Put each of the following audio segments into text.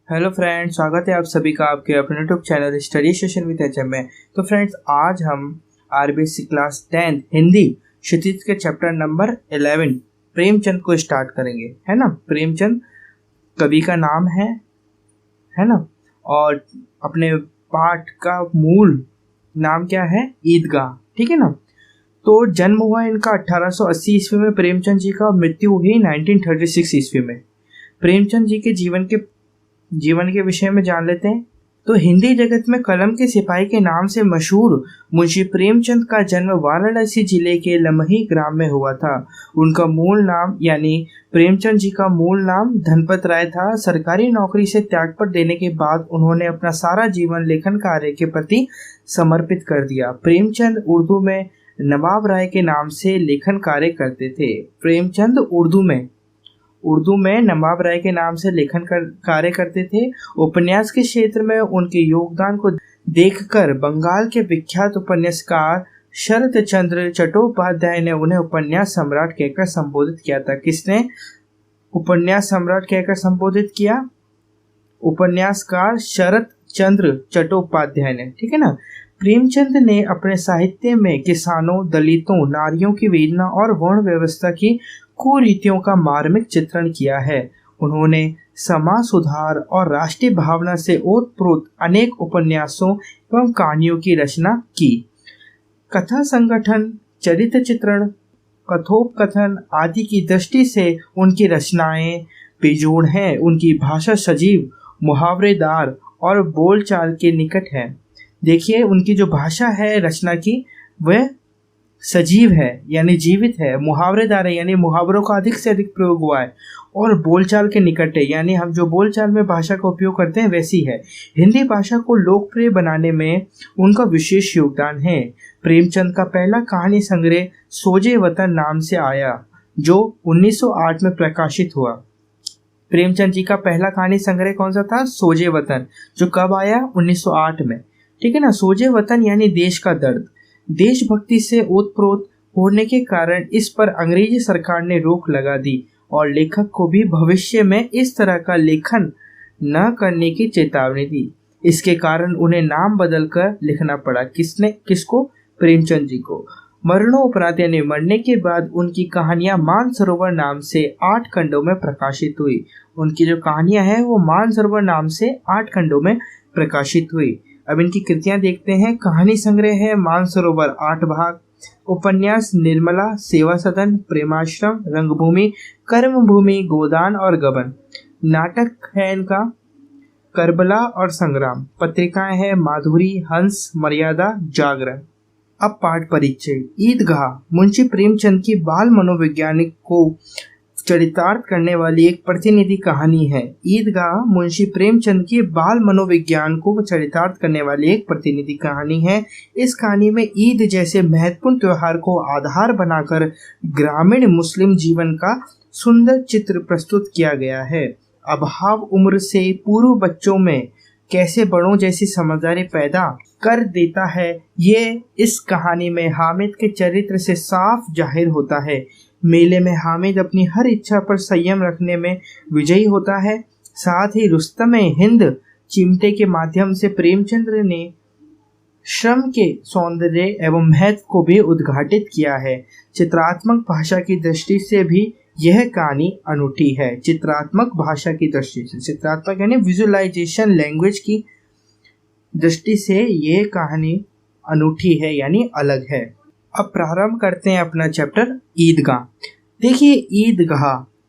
Hello friends, स्वागत है आप सभी का आपके अपने YouTube channel study session with HM में। तो फ्रेंड्स, आज हम आरबीएससी क्लास 10 हिंदी क्षितिज के चैप्टर नंबर 11 प्रेमचंद को स्टार्ट करेंगे, है ना। प्रेमचंद कवि का नाम है ना। और अपने पाठ का मूल नाम क्या है? ईदगाह, ठीक है ना। तो जन्म हुआ इनका 1880 ईस्वी में प्रेमचंद जी का, मृत्यु हुई 1936 ईस्वी में। प्रेमचंद जी के जीवन के विषय में जान लेते हैं। तो हिंदी जगत में कलम के सिपाही के नाम से मशहूर मुंशी प्रेमचंद का जन्म वाराणसी जिले के लमही ग्राम में हुआ था। उनका मूल नाम यानी प्रेमचंद जी का मूल नाम धनपत राय था। सरकारी नौकरी से त्यागपत्र देने के बाद उन्होंने अपना सारा जीवन लेखन कार्य के प्रति समर्पित कर दिया। प्रेमचंद उर्दू में नवाब राय के नाम से लेखन कार्य करते थे। प्रेमचंद उर्दू में नवाब राय के नाम से लेखन कार्य करते थे। उपन्यास के क्षेत्र में उनके योगदान को देखकर बंगाल के विख्यात उपन्यासकार शरत चंद्र चट्टोपाध्याय ने उन्हें उपन्यास सम्राट कहकर संबोधित किया था। किसने उपन्यास सम्राट कहकर संबोधित किया? उपन्यासकार शरत चंद्र चट्टोपाध्याय ने, ठीक है ना। प्रेमचंद ने अपने साहित्य में किसानों, दलितों, नारियों की वेदना और वर्ण व्यवस्था की कुरीतियों का मार्मिक चित्रण किया है। उन्होंने समाज सुधार और राष्ट्रीय भावना से ओतप्रोत अनेक उपन्यासों एवं कहानियों की रचना की। कथा संगठन, चरित्र चित्रण, कथोपकथन आदि की दृष्टि से उनकी रचनाएं बेजोड़ हैं। उनकी भाषा सजीव, मुहावरेदार और बोलचाल के निकट है। देखिए, उनकी जो भाषा है रचना की, वह सजीव है यानी जीवित है, मुहावरेदार है यानी मुहावरों का अधिक से अधिक प्रयोग हुआ है, और बोलचाल के निकट है यानी हम जो बोलचाल में भाषा का उपयोग करते हैं वैसी है। हिंदी भाषा को लोकप्रिय बनाने में उनका विशेष योगदान है। प्रेमचंद का पहला कहानी संग्रह सोजे वतन नाम से आया, जो 1908 में प्रकाशित हुआ। प्रेमचंद जी का पहला कहानी संग्रह कौन सा था? सोजे वतन, जो कब आया? 1908 में, ठीक है ना। सोजे वतन यानी देश का दर्द। देशभक्ति से ओतप्रोत होने के कारण इस पर अंग्रेजी सरकार ने रोक लगा दी और लेखक को भी भविष्य में इस तरह का लेखन न करने की चेतावनी दी। इसके कारण उन्हें नाम बदलकर लिखना पड़ा। किसको? प्रेमचंद जी को। मरणोपरांत यानी मरने के बाद उनकी कहानियां मानसरोवर नाम से 8 खंडों में प्रकाशित हुई। उनकी जो कहानियां हैं वो मानसरोवर नाम से 8 खंडों में प्रकाशित हुई। अब इनकी कृतियां देखते हैं। कहानी संग्रह है मानसरोवर 8 भाग, उपन्यास निर्मला, सेवा सदन, प्रेमाश्रम, रंगभूमि, कर्मभूमि, गोदान और गबन। नाटक है इनका करबला और संग्राम। पत्रिकाएं हैं माधुरी, हंस, मर्यादा, जागरण। अब पाठ परिचय। ईदगाह मुंशी प्रेमचंद की बाल मनोवैज्ञानिक को चरितार्थ करने वाली एक प्रतिनिधि कहानी है। ईदगाह मुंशी प्रेमचंद की बाल मनोविज्ञान को चरितार्थ करने वाली एक प्रतिनिधि कहानी है। इस कहानी में ईद जैसे महत्वपूर्ण त्योहार को आधार बनाकर ग्रामीण मुस्लिम जीवन का सुंदर चित्र प्रस्तुत किया गया है। अभाव उम्र से पूर्व बच्चों में कैसे बड़ों जैसी समझदारी पैदा कर देता है, ये इस कहानी में हामिद के चरित्र से साफ जाहिर होता है। मेले में हामिद अपनी हर इच्छा पर संयम रखने में विजयी होता है। साथ ही रुस्तमे हिंद चिमटे के माध्यम से प्रेमचंद्र ने श्रम के सौंदर्य एवं महत्व को भी उद्घाटित किया है। चित्रात्मक भाषा की दृष्टि से भी यह कहानी अनूठी है। चित्रात्मक भाषा की दृष्टि से, चित्रात्मक यानी विजुअलाइजेशन लैंग्वेज की दृष्टि से यह कहानी अनूठी है यानी अलग है। अब प्रारंभ करते हैं अपना चैप्टर ईदगाह। देखिए,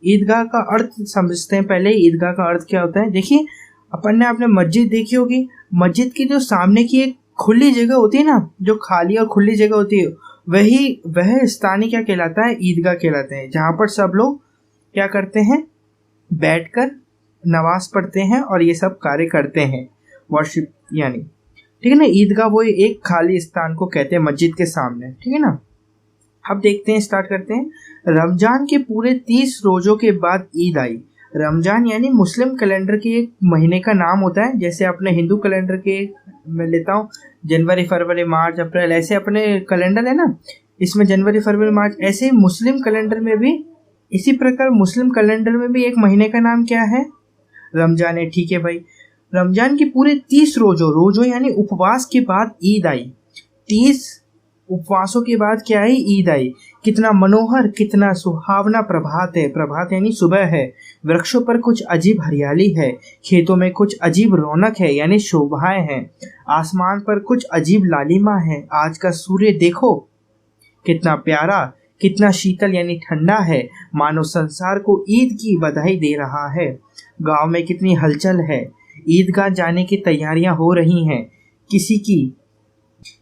ईदगाह का अर्थ समझते हैं पहले। ईदगाह का अर्थ क्या होता है? देखिए, अपन ने आपने मस्जिद देखी होगी। मस्जिद की जो सामने की एक खुली जगह होती है ना, जो खाली और खुली जगह होती है, वह स्थानीय क्या कहलाता है? ईदगाह कहलाते हैं। जहाँ पर सब लोग क्या करते हैं? बैठकर नमाज पढ़ते हैं और ये सब कार्य करते हैं, वर्शिप यानी, ठीक है ना। ईदगाह वो एक खाली स्थान को कहते हैं मस्जिद के सामने, ठीक है ना। अब देखते हैं, स्टार्ट करते हैं। रमजान के पूरे 30 रोजों के बाद ईद आई। रमजान यानी मुस्लिम कैलेंडर के एक महीने का नाम होता है। जैसे अपने हिंदू कैलेंडर के मैं लेता हूँ जनवरी, फरवरी, मार्च, अप्रैल, ऐसे अपने कैलेंडर है ना, इसमें जनवरी, फरवरी, मार्च। ऐसे ही मुस्लिम कैलेंडर में भी, इसी प्रकार मुस्लिम कैलेंडर में भी एक महीने का नाम क्या है? रमजान है, ठीक है भाई। रमजान के पूरे 30 रोजों यानी उपवास के बाद ईद आई। 30 उपवासों के बाद क्या आई? ईद आई। कितना मनोहर, कितना सुहावना प्रभात है। प्रभात यानी सुबह है। वृक्षों पर कुछ अजीब हरियाली है, खेतों में कुछ अजीब रौनक है यानी शोभाएं हैं, आसमान पर कुछ अजीब लालिमा है। आज का सूर्य देखो कितना प्यारा, कितना शीतल यानी ठंडा है, मानो संसार को ईद की बधाई दे रहा है। गांव में कितनी हलचल है, ईदगाह जाने की तैयारियां हो रही हैं।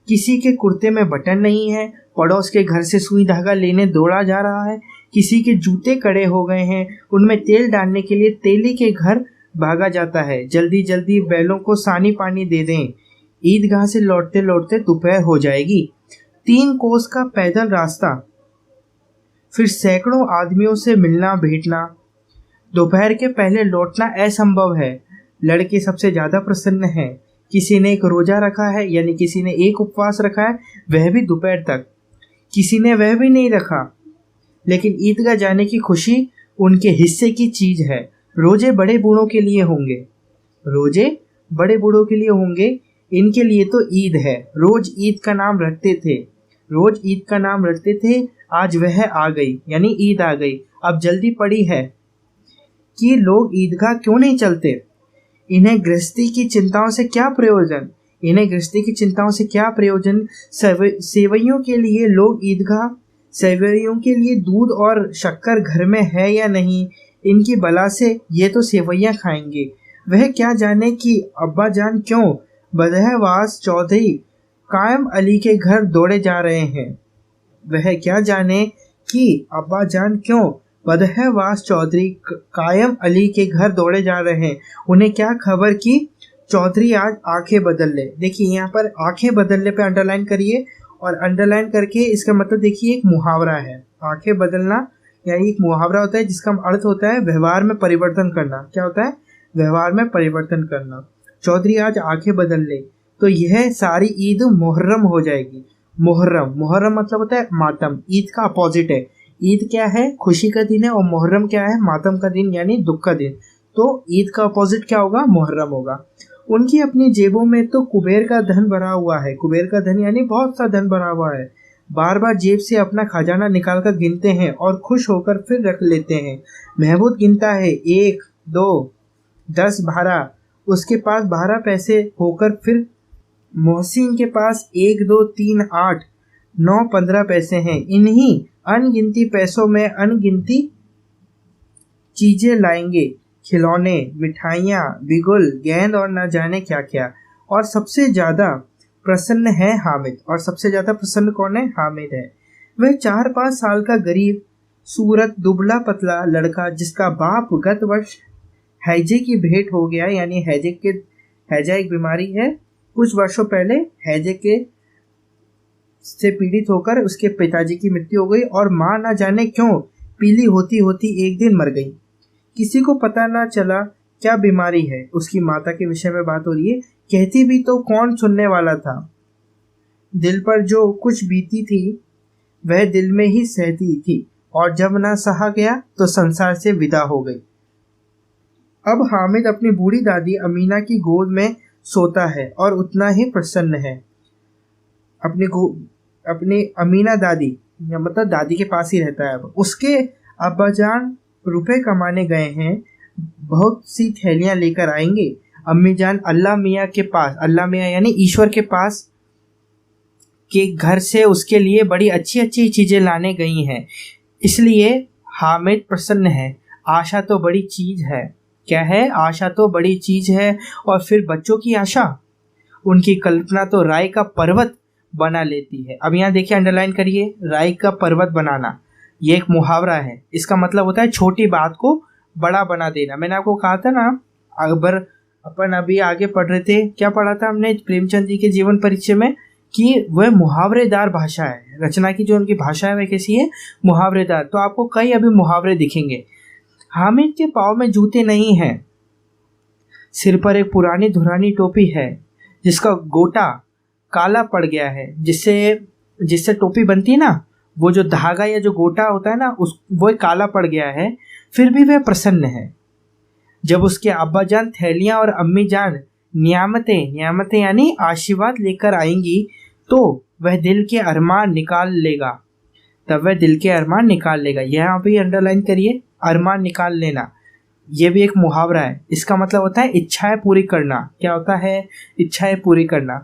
किसी के कुर्ते में बटन नहीं है, पड़ोस के घर से सुई धागा लेने दौड़ा जा रहा है। किसी के जूते कड़े हो गए हैं, उनमें तेल डालने के लिए तेली के घर भागा जाता है। जल्दी जल्दी बैलों को सानी पानी दे दें, ईदगाह से लौटते लौटते दोपहर हो जाएगी। 3 कोस का पैदल रास्ता, फिर सैकड़ों आदमियों से मिलना भेंटना। दोपहर के पहले लौटना असंभव है। लड़के सबसे ज्यादा प्रसन्न हैं। किसी ने एक रोजा रखा है यानी किसी ने एक उपवास रखा है, वह भी दोपहर तक। किसी ने वह भी नहीं रखा, लेकिन ईदगाह जाने की खुशी उनके हिस्से की चीज है। रोजे बड़े बूढ़ों के लिए होंगे, रोजे बड़े बूढ़ों के लिए होंगे, इनके लिए तो ईद है। रोज ईद का नाम रटते थे, आज वह आ गई यानी ईद आ गई। अब जल्दी पड़ी है कि लोग ईदगाह क्यों नहीं चलते। इन्हें गृहस्थी की चिंताओं से क्या प्रयोजन। सेवैयों के लिए लोग ईदगाह, सेवैयों के लिए दूध और शक्कर घर में है या नहीं, इनकी बला से ये तो सेवैयां खाएंगे। वह क्या जाने कि अब्बा जान क्यों बदहवास चौधरी कायम अली के घर दौड़े जा रहे हैं। वह क्या जाने कि अब्बा जान क्यों बदहवास चौधरी कायम अली के घर दौड़े जा रहे हैं। उन्हें क्या खबर कि चौधरी आज आंखें बदल ले। देखिए यहाँ पर आंखें बदलने पे अंडरलाइन करिए, और अंडरलाइन करके इसका मतलब देखिए एक मुहावरा है। आंखें बदलना यानी एक मुहावरा होता है जिसका अर्थ होता है व्यवहार में परिवर्तन करना। क्या होता है? व्यवहार में परिवर्तन करना। चौधरी आज आंखें बदल ले तो यह सारी ईद मुहर्रम हो जाएगी। मुहर्रम मतलब होता है मातम। ईद का अपोजिट है। ईद क्या है? खुशी का दिन है, और मुहर्रम क्या है? मातम का दिन यानी दुख का दिन। तो ईद का अपोजिट क्या होगा? मुहर्रम होगा। उनकी अपनी जेबों में तो कुबेर का धन भरा हुआ है। कुबेर का धन यानी बहुत सा धन भरा हुआ है। बार बार जेब से अपना खजाना निकाल कर गिनते हैं और खुश होकर फिर रख लेते हैं। महमूद गिनता है 1, 2, 10, 12। उसके पास 12 पैसे होकर फिर मोहसिन के पास 1, 2, 3, 8, 9, 15 पैसे हैं। इन्हीं अनगिनती पैसों में अनगिनती चीजें लाएंगे, खिलौने, मिठाइयाँ, बिगुल, गेंद और न जाने क्या क्या। और सबसे ज्यादा प्रसन्न है हामिद। और सबसे ज्यादा प्रसन्न कौन है? हामिद है। वह 4-5 साल का गरीब सूरत दुबला पतला लड़का जिसका बाप गत वर्ष हैजे की भेंट हो गया, यानी हैजा एक बीमारी है। कुछ वर्षों पहले हैजे के से पीड़ित होकर उसके पिताजी की मृत्यु हो गई, और माँ न जाने क्यों पीली होती होती एक दिन मर गई। किसी को पता न चला क्या बीमारी है। उसकी माता के विषय में बात हो रही है। कहती भी तो कौन सुनने वाला था। दिल पर जो कुछ बीती थी वह दिल में ही सहती थी, और जब ना सहा गया तो संसार से विदा हो गई। अब हामिद अपनी बूढ़ी दादी अमीना की गोद में सोता है और उतना ही प्रसन्न है। अपनी अमीना दादी या मतलब दादी के पास ही रहता है। अब उसके अब्बाजान रुपए कमाने गए हैं, बहुत सी थैलियां लेकर आएंगे। अम्मी जान अल्लाह मियाँ के पास, अल्लाह मियाँ यानी ईश्वर के पास के घर से उसके लिए बड़ी अच्छी अच्छी चीजें लाने गई हैं। इसलिए हामिद प्रसन्न है। आशा तो बड़ी चीज है। क्या है? आशा तो बड़ी चीज है। और फिर बच्चों की आशा, उनकी कल्पना तो राय का पर्वत बना लेती है। अब यहाँ देखिए, अंडरलाइन करिए, राय का पर्वत बनाना। ये एक मुहावरा है। इसका मतलब होता है छोटी बात को बड़ा बना देना। मैंने आपको कहा था ना, अकबर अपन अभी आगे पढ़ रहे थे, क्या पढ़ा था हमने प्रेमचंद जी के जीवन परिचय में, कि वह मुहावरेदार भाषा है। रचना की जो उनकी भाषा है वह कैसी है? मुहावरेदार। तो आपको कई अभी मुहावरे दिखेंगे। हामिद के पाँव में जूते नहीं हैं, सिर पर एक पुरानी धुरानी टोपी है जिसका गोटा काला पड़ गया है। जिससे टोपी बनती है ना, वो जो धागा या जो गोटा होता है ना, वो काला पड़ गया है। फिर भी वह प्रसन्न है। जब उसके अब्बा जान थैलियां और अम्मी जान नियामतें यानी आशीर्वाद लेकर आएंगी तो वह दिल के अरमान निकाल लेगा। तब वह दिल के अरमान निकाल लेगा। यहाँ भी अंडरलाइन करिए, अरमान निकाल लेना। ये भी एक मुहावरा है। इसका मतलब होता है इच्छाएं पूरी करना। क्या होता है? इच्छाएं पूरी करना।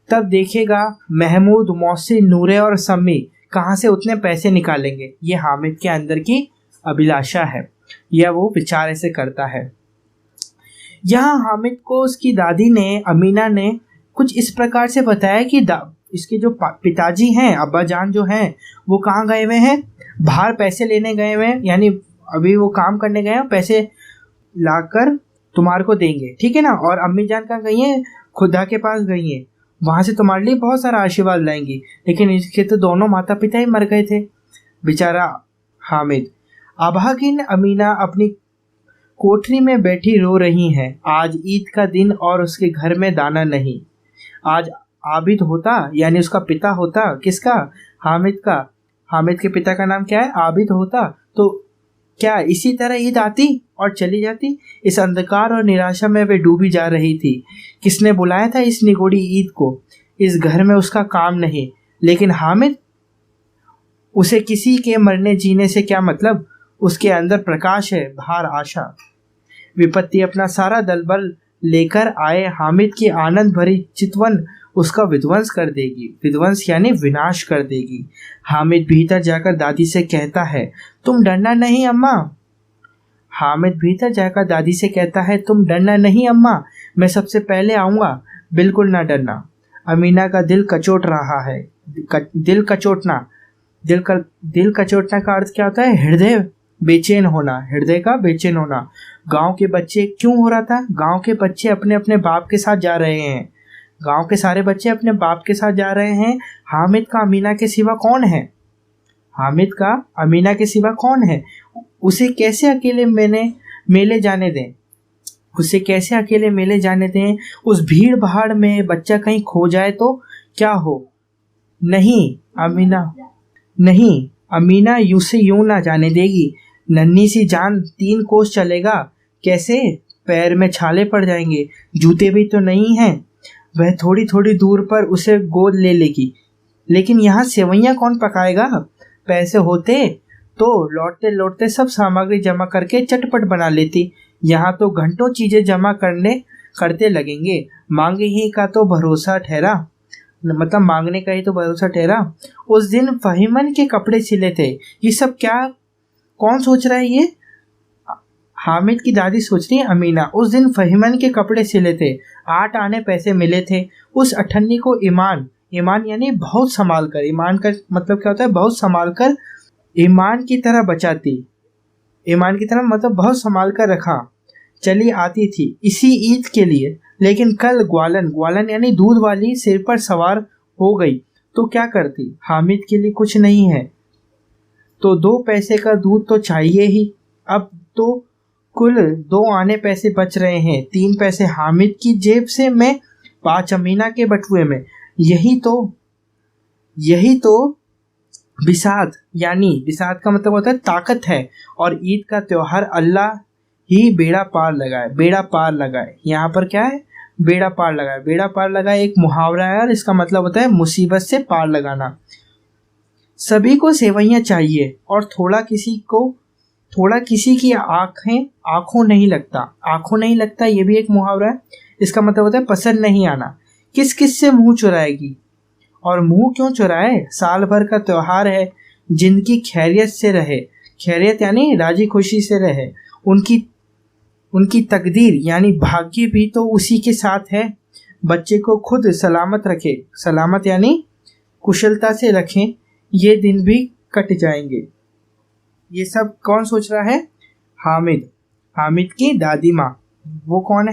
तब देखेगा महमूद, मौसिन, नूरे और सम्मी कहाँ से उतने पैसे निकालेंगे। ये हामिद के अंदर की अभिलाषा है, यह वो विचार ऐसे करता है। यहाँ हामिद को उसकी दादी ने, अमीना ने कुछ इस प्रकार से बताया कि इसके जो पिताजी हैं, अब्बा जान जो हैं, वो कहाँ गए हुए हैं? बाहर पैसे लेने गए हुए हैं, यानी अभी वो काम करने गए हैं, पैसे लाकर तुम्हारे को देंगे, ठीक है ना। और अम्मी जान कहाँ गई हैं? खुदा के पास गई हैं, वहाँ से तुम्हारे लिए बहुत सारा आशीर्वाद लाएंगी। लेकिन इसके तो दोनों माता पिता ही मर गए थे। बेचारा हामिद। अभागिन अमीना अपनी कोठरी में बैठी रो रही हैं। आज ईद का दिन और उसके घर में दाना नहीं। आज आबिद होता, यानी उसका पिता होता, किसका? हामिद का। हामिद के पिता का नाम क्या है? आबिद होता। तो क्या इसी तरह ईद आती और चली जाती? इस अंधकार और निराशा में वे डूबी जा रही थी। किसने बुलाया था इस निगोड़ी ईद को? इस घर में उसका काम नहीं, लेकिन हामिद, उसे किसी के मरने जीने से क्या मतलब? उसके अंदर प्रकाश है, बाहर आशा। विपत्ति अपना सारा दलबल लेकर आए हामिद की आनंद भरी चितवन उसका विध्वंस कर देगी। विध्वंस यानी विनाश कर देगी। हामिद भीतर जाकर दादी से कहता है, तुम डरना नहीं अम्मा। हामिद भीतर जाकर दादी से कहता है, तुम डरना नहीं अम्मा, मैं सबसे पहले आऊँगा, बिल्कुल ना डरना। अमीना का दिल कचोट रहा है। दिल कचोटना का अर्थ क्या होता है? हृदय बेचैन होना, हृदय का बेचैन होना। गांव के बच्चे क्यों हो रहा था? गांव के बच्चे अपने अपने बाप के साथ जा रहे हैं। गांव के सारे बच्चे अपने बाप के साथ जा रहे हैं। हामिद का अमीना के सिवा कौन है? हामिद का अमीना के सिवा कौन है? उसे कैसे अकेले मेले जाने दें? उसे कैसे अकेले मेले जाने दें? उस भीड़ भाड़ में बच्चा कहीं खो जाए तो क्या हो? नहीं अमीना यूं से यूं ना जाने देगी। नन्ही सी जान 3 कोस चलेगा कैसे? पैर में छाले पड़ जाएंगे, जूते भी तो नहीं हैं। वह थोड़ी थोड़ी दूर पर उसे गोद ले लेगी। लेकिन यहाँ सेवैयाँ कौन पकाएगा? पैसे होते तो लौटते लौटते सब सामग्री जमा करके चटपट बना लेती। यहाँ तो घंटों चीजें जमा करते लगेंगे। मांगे ही का तो भरोसा ठहरा, मतलब मांगने का ही तो भरोसा ठहरा। उस दिन फहीमन के कपड़े सिले थे। ये सब क्या, कौन सोच रहा है ये? हामिद की दादी सोच रही है, अमीना। उस दिन फहीमन के कपड़े सिले थे, 8 आने पैसे मिले थे। उस अठन्नी को ईमान यानी बहुत संभाल कर, ईमान का मतलब क्या होता है? बहुत संभाल कर, ईमान की तरह बचाती। ईमान की तरह मतलब बहुत संभाल कर रखा चली आती थी इसी ईद के लिए। लेकिन कल ग्वालन यानी दूध वाली सिर पर सवार हो गई तो क्या करती? हामिद के लिए कुछ नहीं है तो 2 पैसे का दूध तो चाहिए ही। अब तो कुल 2 आने पैसे बच रहे हैं। 3 पैसे हामिद की जेब से, मैं 5 अमीना के बटुए में। यही तो बिसात, यानी बिसात का मतलब होता है ताकत है। और ईद का त्योहार अल्लाह ही बेड़ा पार लगाए। यहाँ पर क्या है? बेड़ा पार लगाए एक मुहावरा है और इसका मतलब होता है मुसीबत से पार लगाना। सभी को सेवैयाँ चाहिए और थोड़ा किसी की आंखों नहीं लगता। ये भी एक मुहावरा है। इसका मतलब होता है पसंद नहीं आना। किस से मुंह चुराएगी? और मुंह क्यों चुराए? साल भर का त्योहार है। जिंदगी खैरियत से रहे, खैरियत यानी राजी खुशी से रहे। उनकी तकदीर यानी भाग्य भी तो उसी के साथ है। बच्चे को खुद सलामत रखे, सलामत यानी कुशलता से रखें, ये दिन भी कट जाएंगे। ये सब कौन सोच रहा है? हामिद की दादी माँ। वो कौन